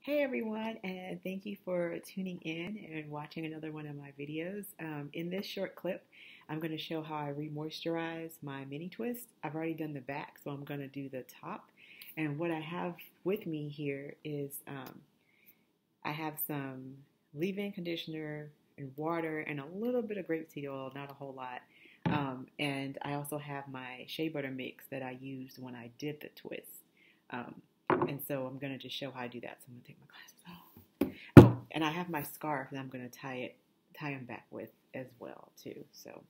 Hey everyone, and thank you for tuning in and watching another one of my videos. In this short clip, I'm going to show how I re-moisturize my mini twist. I've already done the back, so I'm going to do the top. And what I have with me here is I have some leave-in conditioner and water and a little bit of grapeseed oil, not a whole lot. And I also have my shea butter mix that I used when I did the twist. And so I'm going to just show how I do that. So I'm going to take my glasses off. Oh, and I have my scarf that I'm going to tie them back with as well too. So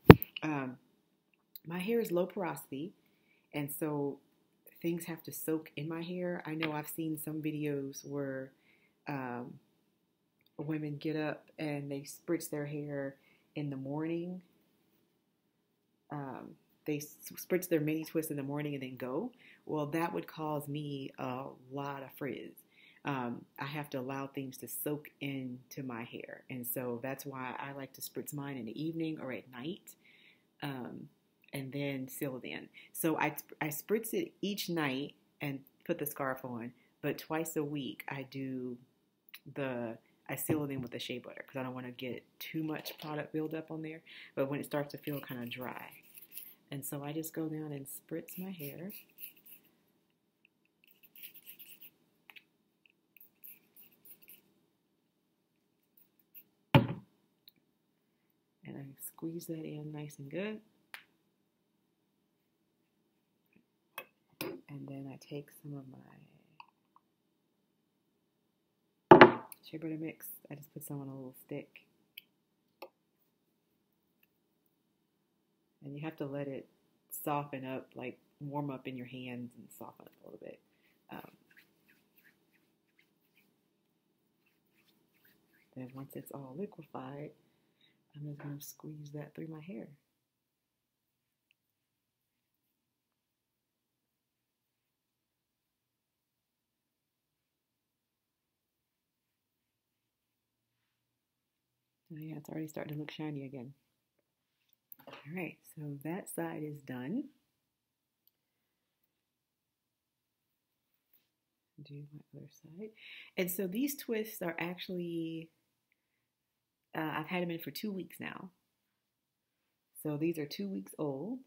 my hair is low porosity, and so things have to soak in my hair. I know I've seen some videos where women get up and they spritz their hair in the morning. They spritz their mini twist in the morning and then go. Well, that would cause me a lot of frizz. I have to allow things to soak into my hair. And so that's why I like to spritz mine in the evening or at night, and then seal it in. So I spritz it each night and put the scarf on, but twice a week I seal it in with the shea butter because I don't want to get too much product buildup on there. But when it starts to feel kind of dry. And so I just go down and spritz my hair. And I squeeze that in nice and good. And then I take some of my shea butter mix. I just put some on a little stick. And you have to let it soften up, like warm up in your hands and soften up a little bit. Then once it's all liquefied, I'm just going to squeeze that through my hair. Oh yeah, it's already starting to look shiny again. All right, so that side is done. Do my other side. And so these twists are actually, I've had them in for 2 weeks now. So these are 2 weeks old.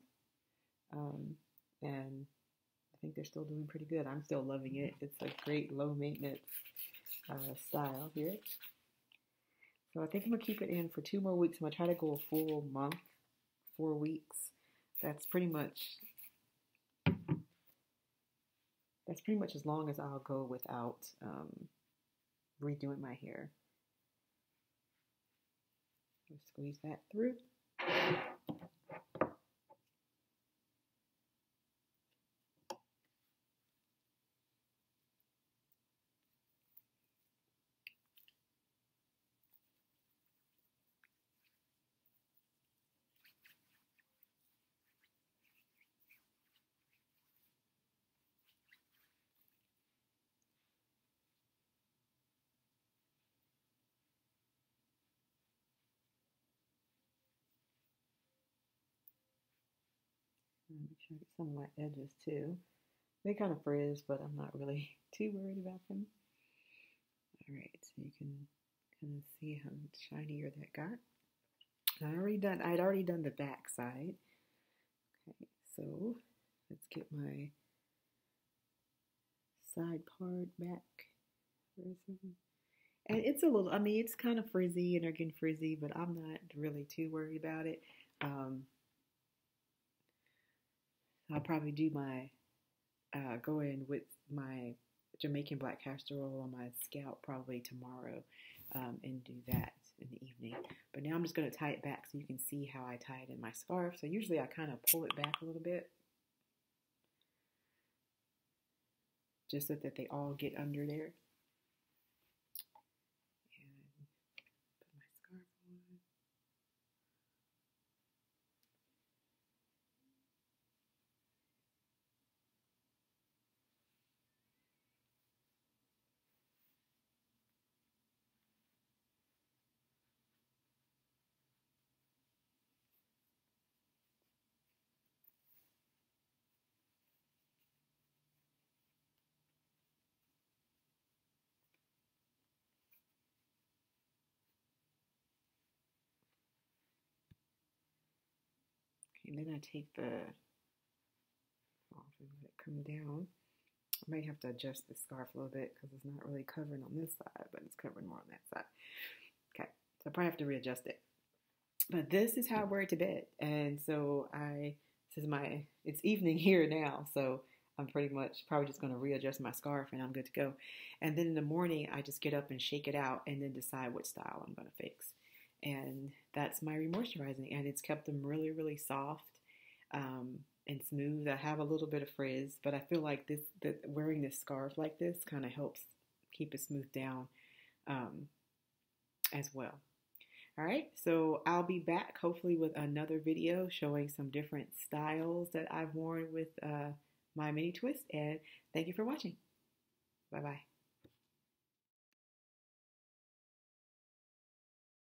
And I think they're still doing pretty good. I'm still loving it. It's a great low maintenance style here. So I think I'm going to keep it in for 2 more weeks. I'm going to try to go a full month, 4 weeks. That's pretty much as long as I'll go without redoing my hair. Just squeeze that through. Make sure I get some of my edges too. They kind of frizz, but I'm not really too worried about them. All right, so you can kind of see how much shinier that got. I'd already done the back side. Okay, so let's get my side part back. And it's a little, I mean, it's kind of frizzy and they're getting frizzy, but I'm not really too worried about it. I'll probably do my, go in with my Jamaican black castor oil on my scalp probably tomorrow, and do that in the evening. But now I'm just going to tie it back so you can see how I tie it in my scarf. So usually I kind of pull it back a little bit, just so that they all get under there. And put my scarf on. And then I take the off and let it come down. I might have to adjust the scarf a little bit because it's not really covering on this side, but it's covering more on that side. Okay, so I probably have to readjust it. But this is how I wear it to bed. And so it's evening here now, so I'm pretty much probably just going to readjust my scarf and I'm good to go. And then in the morning, I just get up and shake it out and then decide what style I'm going to fix. And that's my re-moisturizing, and it's kept them really, really soft and smooth. I have a little bit of frizz, but I feel like wearing this scarf like this kind of helps keep it smoothed down as well. All right, so I'll be back hopefully with another video showing some different styles that I've worn with my mini twist, and thank you for watching. Bye-bye.